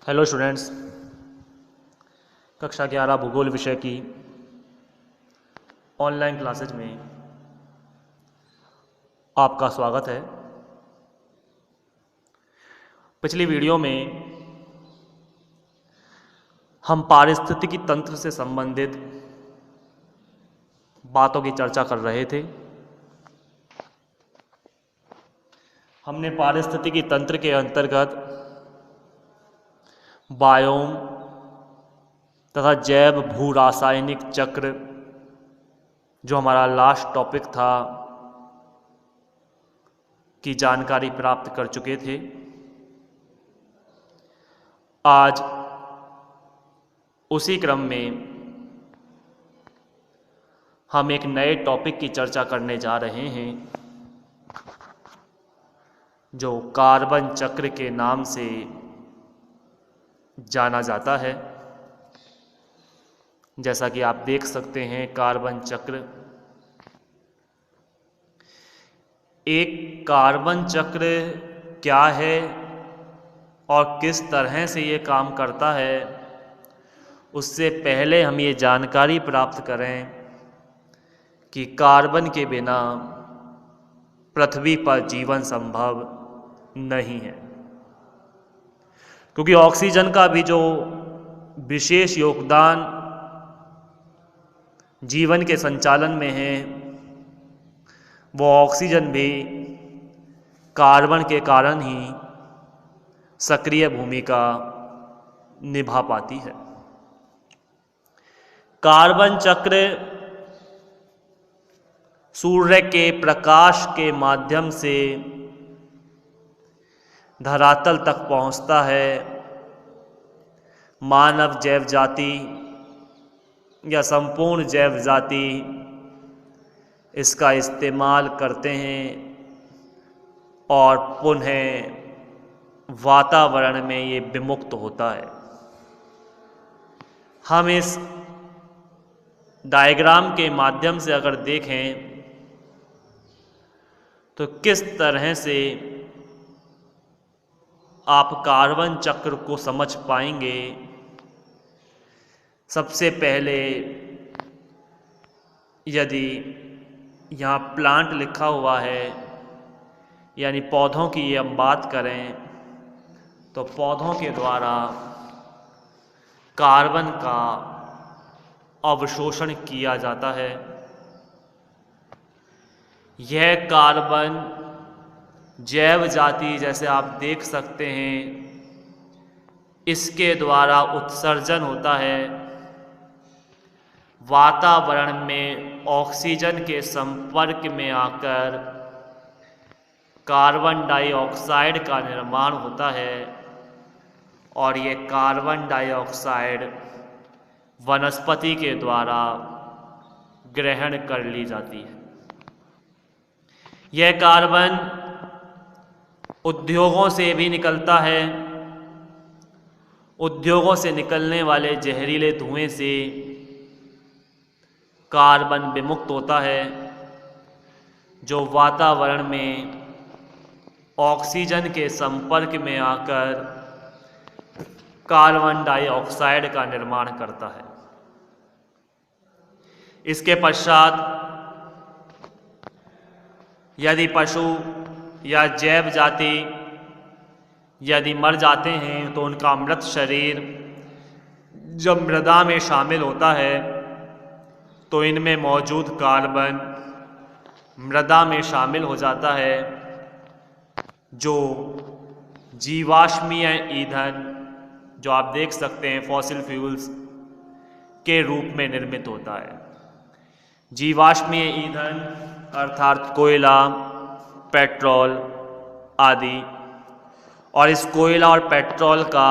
Hello students, कक्षा 11 भूगोल विषय की ऑनलाइन क्लासेज में आपका स्वागत है। पिछली वीडियो में हम पारिस्थितिकी तंत्र से संबंधित बातों की चर्चा कर रहे थे। हमने पारिस्थितिकी तंत्र के अंतर्गत बायोम तथा जैव भू रासायनिक चक्र, जो हमारा लास्ट टॉपिक था, की जानकारी प्राप्त कर चुके थे। आज उसी क्रम में हम एक नए टॉपिक की चर्चा करने जा रहे हैं, जो कार्बन चक्र के नाम से जाना जाता है। जैसा कि आप देख सकते हैं, कार्बन चक्र एक कार्बन चक्र क्या है और किस तरह से ये काम करता है, उससे पहले हम ये जानकारी प्राप्त करें कि कार्बन के बिना पृथ्वी पर जीवन संभव नहीं है, क्योंकि ऑक्सीजन का भी जो विशेष योगदान जीवन के संचालन में है, वो ऑक्सीजन भी कार्बन के कारण ही सक्रिय भूमिका निभा पाती है। कार्बन चक्र सूर्य के प्रकाश के माध्यम से धरातल तक पहुंचता है। मानव जैव जाति या संपूर्ण जैव जाति इसका इस्तेमाल करते हैं और पुनः वातावरण में ये विमुक्त होता है। हम इस डायग्राम के माध्यम से अगर देखें तो किस तरह से आप कार्बन चक्र को समझ पाएंगे। सबसे पहले यदि यहाँ प्लांट लिखा हुआ है, यानी पौधों की ये हम बात करें, तो पौधों के द्वारा कार्बन का अवशोषण किया जाता है। यह कार्बन जैव जाति, जैसे आप देख सकते हैं, इसके द्वारा उत्सर्जन होता है। वातावरण में ऑक्सीजन के संपर्क में आकर कार्बन डाइऑक्साइड का निर्माण होता है और ये कार्बन डाइऑक्साइड वनस्पति के द्वारा ग्रहण कर ली जाती है। यह कार्बन उद्योगों से भी निकलता है। उद्योगों से निकलने वाले जहरीले धुएं से कार्बन विमुक्त होता है, जो वातावरण में ऑक्सीजन के संपर्क में आकर कार्बन डाइऑक्साइड का निर्माण करता है। इसके पश्चात यदि पशु या जैव जाति यदि मर जाते हैं तो उनका मृत शरीर जब मृदा में शामिल होता है तो इनमें मौजूद कार्बन मृदा में शामिल हो जाता है, जो जीवाश्मीय ईंधन, जो आप देख सकते हैं फॉसिल फ्यूल्स के रूप में निर्मित होता है। जीवाश्मीय ईंधन अर्थात कोयला, पेट्रोल आदि, और इस कोयला और पेट्रोल का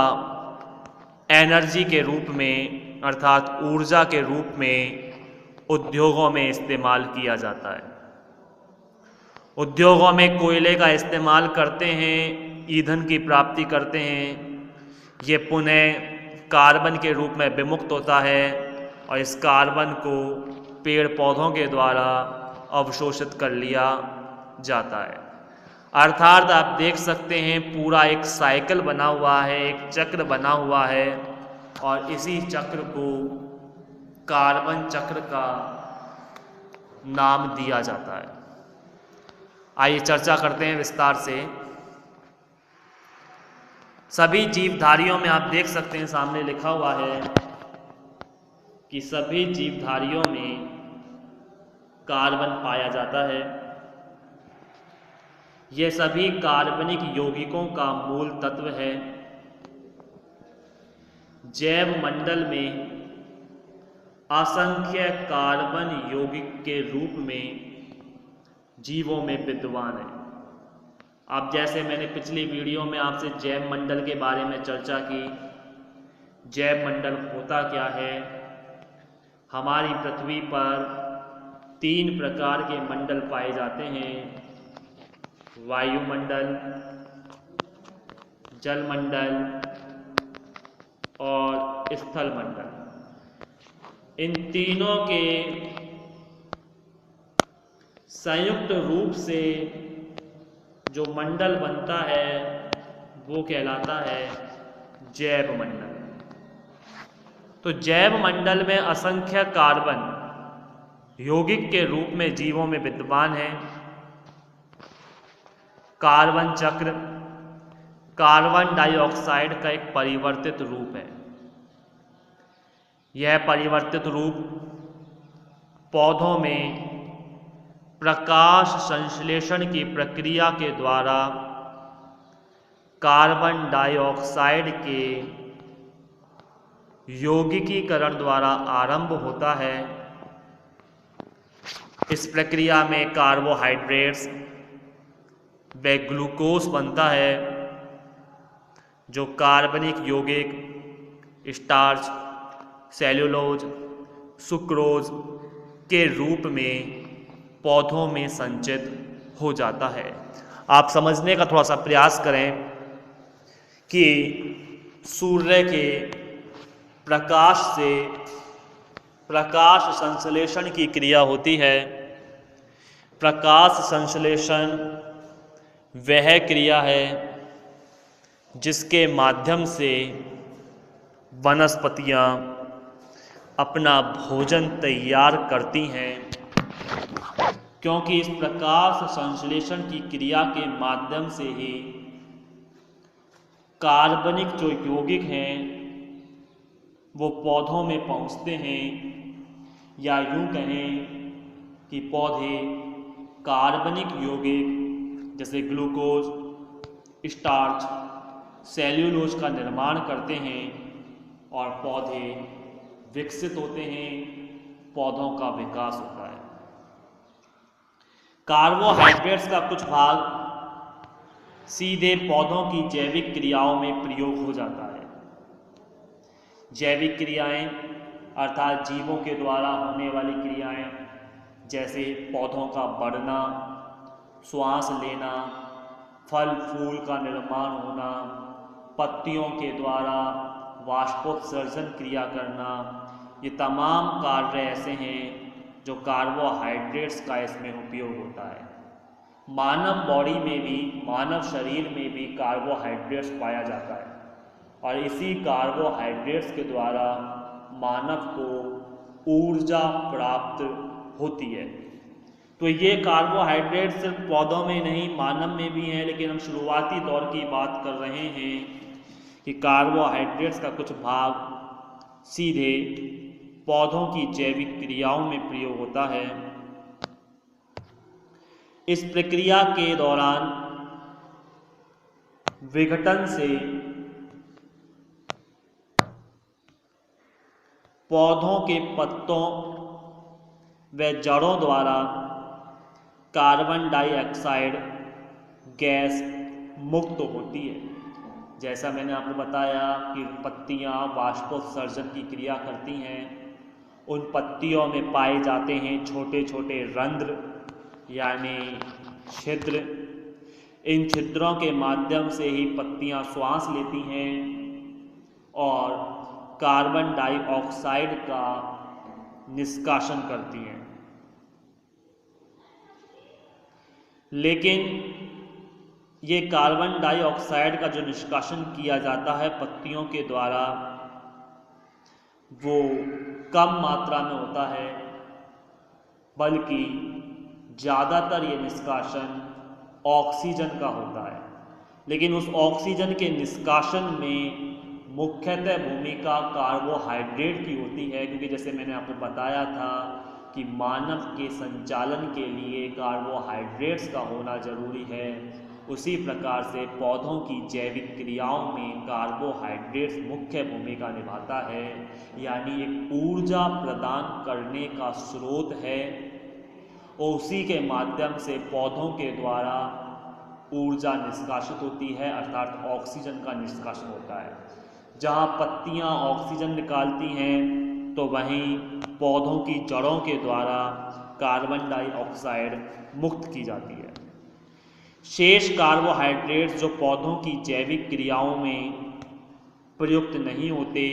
एनर्जी के रूप में अर्थात ऊर्जा के रूप में उद्योगों में इस्तेमाल किया जाता है। उद्योगों में कोयले का इस्तेमाल करते हैं, ईंधन की प्राप्ति करते हैं। ये पुनः कार्बन के रूप में विमुक्त होता है और इस कार्बन को पेड़ पौधों के द्वारा अवशोषित कर लिया जाता है। अर्थात आप देख सकते हैं पूरा एक साइकिल बना हुआ है, एक चक्र बना हुआ है, और इसी चक्र को कार्बन चक्र का नाम दिया जाता है। आइए चर्चा करते हैं विस्तार से। सभी जीवधारियों में आप देख सकते हैं सामने लिखा हुआ है कि सभी जीवधारियों में कार्बन पाया जाता है। यह सभी कार्बनिक यौगिकों का मूल तत्व है। जैव मंडल में असंख्य कार्बन यौगिक के रूप में जीवों में विद्यमान है। अब जैसे मैंने पिछली वीडियो में आपसे जैव मंडल के बारे में चर्चा की, जैव मंडल होता क्या है। हमारी पृथ्वी पर 3 प्रकार के मंडल पाए जाते हैं, वायुमंडल, जलमंडल और स्थल मंडल। इन तीनों के संयुक्त रूप से जो मंडल बनता है वो कहलाता है जैव मंडल। तो जैव मंडल में असंख्य कार्बन यौगिक के रूप में जीवों में विद्यमान है। कार्बन चक्र कार्बन डाइऑक्साइड का एक परिवर्तित रूप है। यह परिवर्तित रूप पौधों में प्रकाश संश्लेषण की प्रक्रिया के द्वारा कार्बन डाइऑक्साइड के यौगिकीकरण द्वारा आरंभ होता है। इस प्रक्रिया में कार्बोहाइड्रेट्स व ग्लूकोज बनता है, जो कार्बनिक यौगिक स्टार्च, सेल्यूलोज, सुक्रोज के रूप में पौधों में संचित हो जाता है। आप समझने का थोड़ा सा प्रयास करें कि सूर्य के प्रकाश से प्रकाश संश्लेषण की क्रिया होती है। प्रकाश संश्लेषण वह क्रिया है जिसके माध्यम से वनस्पतियां अपना भोजन तैयार करती हैं, क्योंकि इस प्रकाश संश्लेषण की क्रिया के माध्यम से ही कार्बनिक जो यौगिक हैं वो पौधों में पहुंचते हैं, या यूं कहें कि पौधे कार्बनिक यौगिक जैसे ग्लूकोज, स्टार्च, सेल्यूलोज का निर्माण करते हैं और पौधे विकसित होते हैं, पौधों का विकास होता है। कार्बोहाइड्रेट्स का कुछ भाग सीधे पौधों की जैविक क्रियाओं में प्रयोग हो जाता है। जैविक क्रियाएं अर्थात जीवों के द्वारा होने वाली क्रियाएं, जैसे पौधों का बढ़ना, श्वास लेना, फल फूल का निर्माण होना, पत्तियों के द्वारा वाष्पोत्सर्जन क्रिया करना, ये तमाम कार्य ऐसे हैं जो कार्बोहाइड्रेट्स का इसमें उपयोग होता है। मानव बॉडी में भी, मानव शरीर में भी कार्बोहाइड्रेट्स पाया जाता है, और इसी कार्बोहाइड्रेट्स के द्वारा मानव को ऊर्जा प्राप्त होती है। तो ये कार्बोहाइड्रेट सिर्फ पौधों में नहीं, मानव में भी हैं, लेकिन हम शुरुआती दौर की बात कर रहे हैं कि कार्बोहाइड्रेट्स का कुछ भाग सीधे पौधों की जैविक क्रियाओं में प्रयोग होता है। इस प्रक्रिया के दौरान विघटन से पौधों के पत्तों व जड़ों द्वारा कार्बन डाइऑक्साइड गैस मुक्त होती है। जैसा मैंने आपको बताया कि पत्तियां वाष्पोत्सर्जन की क्रिया करती हैं, उन पत्तियों में पाए जाते हैं छोटे छोटे रंध्र यानी छिद्र। इन छिद्रों के माध्यम से ही पत्तियां श्वास लेती हैं और कार्बन डाइऑक्साइड का निष्कासन करती हैं। लेकिन ये कार्बन डाइऑक्साइड का जो निष्कासन किया जाता है पत्तियों के द्वारा वो कम मात्रा में होता है, बल्कि ज़्यादातर ये निष्कासन ऑक्सीजन का होता है। लेकिन उस ऑक्सीजन के निष्कासन में मुख्यतः भूमिका कार्बोहाइड्रेट की होती है, क्योंकि जैसे मैंने आपको बताया था कि मानव के संचालन के लिए कार्बोहाइड्रेट्स का होना जरूरी है। उसी प्रकार से पौधों की जैविक क्रियाओं में कार्बोहाइड्रेट्स मुख्य भूमिका निभाता है, यानी एक ऊर्जा प्रदान करने का स्रोत है और उसी के माध्यम से पौधों के द्वारा ऊर्जा निष्कासित होती है, अर्थात ऑक्सीजन का निष्कासन होता है। जहाँ पत्तियाँ ऑक्सीजन निकालती हैं तो वहीं पौधों की जड़ों के द्वारा कार्बन डाइऑक्साइड मुक्त की जाती है। शेष कार्बोहाइड्रेट्स जो पौधों की जैविक क्रियाओं में प्रयुक्त नहीं होते,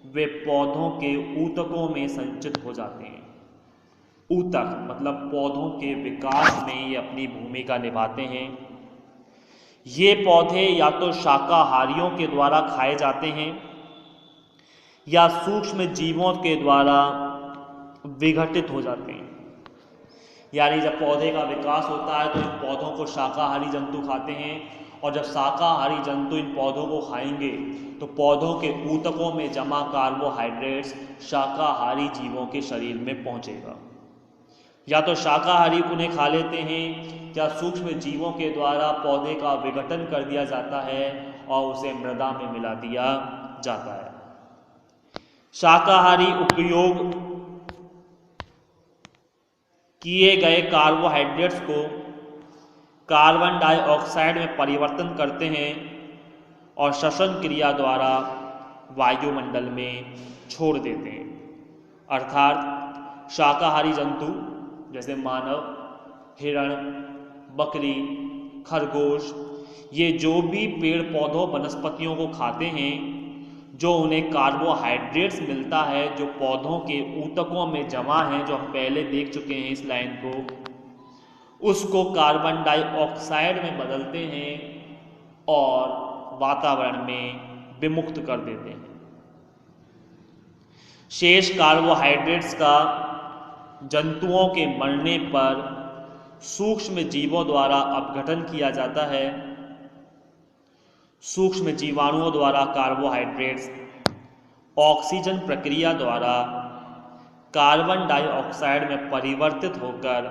वे पौधों के ऊतकों में संचित हो जाते हैं। ऊतक मतलब पौधों के विकास में ये अपनी भूमिका निभाते हैं। ये पौधे या तो शाकाहारियों के द्वारा खाए जाते हैं या सूक्ष्म जीवों के द्वारा विघटित हो जाते हैं। यानी जब पौधे का विकास होता है तो इन पौधों को शाकाहारी जंतु खाते हैं, और जब शाकाहारी जंतु इन पौधों को खाएंगे तो पौधों के ऊतकों में जमा कार्बोहाइड्रेट्स शाकाहारी जीवों के शरीर में पहुंचेगा। या तो शाकाहारी उन्हें खा लेते हैं या सूक्ष्म जीवों के द्वारा पौधे का विघटन कर दिया जाता है और उसे मृदा में मिला दिया जाता है। शाकाहारी उपयोग किए गए कार्बोहाइड्रेट्स को कार्बन डाइऑक्साइड में परिवर्तन करते हैं और श्वसन क्रिया द्वारा वायुमंडल में छोड़ देते हैं। अर्थात शाकाहारी जंतु जैसे मानव, हिरण, बकरी, खरगोश, ये जो भी पेड़ पौधों वनस्पतियों को खाते हैं, जो उन्हें कार्बोहाइड्रेट्स मिलता है जो पौधों के ऊतकों में जमा है, जो हम पहले देख चुके हैं इस लाइन को, उसको कार्बन डाइऑक्साइड में बदलते हैं और वातावरण में विमुक्त कर देते हैं। शेष कार्बोहाइड्रेट्स का जंतुओं के मरने पर सूक्ष्म जीवों द्वारा अपघटन किया जाता है। सूक्ष्म जीवाणुओं द्वारा कार्बोहाइड्रेट्स ऑक्सीजन प्रक्रिया द्वारा कार्बन डाइऑक्साइड में परिवर्तित होकर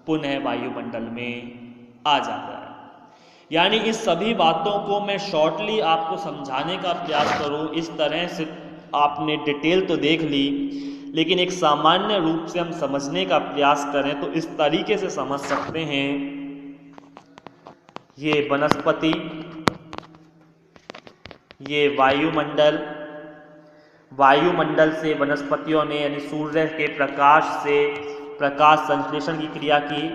पुनः वायुमंडल में आ जाता है। यानी इस सभी बातों को मैं शॉर्टली आपको समझाने का प्रयास करूं, इस तरह से आपने डिटेल तो देख ली, लेकिन एक सामान्य रूप से हम समझने का प्रयास करें तो इस तरीके से समझ सकते हैं। ये वनस्पति, ये वायुमंडल, वायुमंडल से वनस्पतियों ने यानी सूर्य के प्रकाश से प्रकाश संश्लेषण की क्रिया की,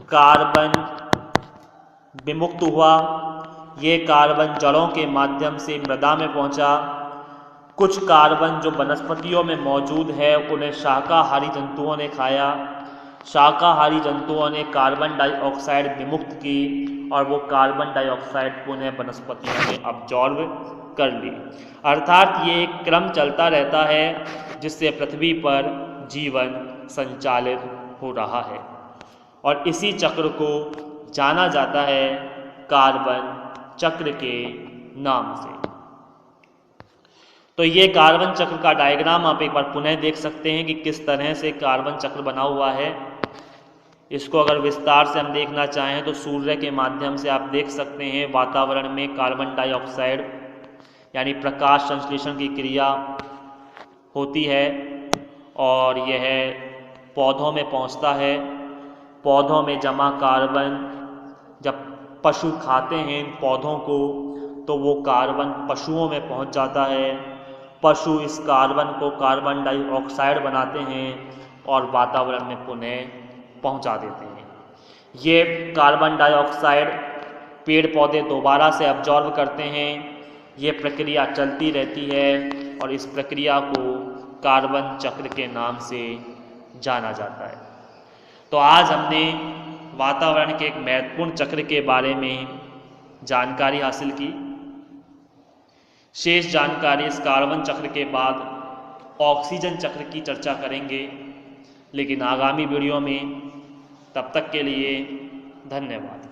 कार्बन विमुक्त हुआ, ये कार्बन जड़ों के माध्यम से मृदा में पहुंचा। कुछ कार्बन जो वनस्पतियों में मौजूद है उन्हें शाकाहारी जंतुओं ने खाया, शाकाहारी जंतुओं ने कार्बन डाइऑक्साइड विमुक्त की और वो कार्बन डाइऑक्साइड पुनः वनस्पतियों ने अब्जॉर्ब कर ली। अर्थात ये एक क्रम चलता रहता है जिससे पृथ्वी पर जीवन संचालित हो रहा है और इसी चक्र को जाना जाता है कार्बन चक्र के नाम से। तो ये कार्बन चक्र का डायग्राम आप एक बार पुनः देख सकते हैं कि किस तरह से कार्बन चक्र बना हुआ है। इसको अगर विस्तार से हम देखना चाहें तो सूर्य के माध्यम से आप देख सकते हैं वातावरण में कार्बन डाइऑक्साइड यानी प्रकाश संश्लेषण की क्रिया होती है और यह पौधों में पहुंचता है। पौधों में जमा कार्बन जब पशु खाते हैं इन पौधों को तो वो कार्बन पशुओं में पहुंच जाता है। पशु इस कार्बन को कार्बन डाइऑक्साइड बनाते हैं और वातावरण में पुनः पहुंचा देते हैं। ये कार्बन डाइऑक्साइड पेड़ पौधे दोबारा से अब्जॉर्ब करते हैं। ये प्रक्रिया चलती रहती है और इस प्रक्रिया को कार्बन चक्र के नाम से जाना जाता है। तो आज हमने वातावरण के एक महत्वपूर्ण चक्र के बारे में जानकारी हासिल की। शेष जानकारी इस कार्बन चक्र के बाद ऑक्सीजन चक्र की चर्चा करेंगे, लेकिन आगामी वीडियो में। तब तक के लिए धन्यवाद।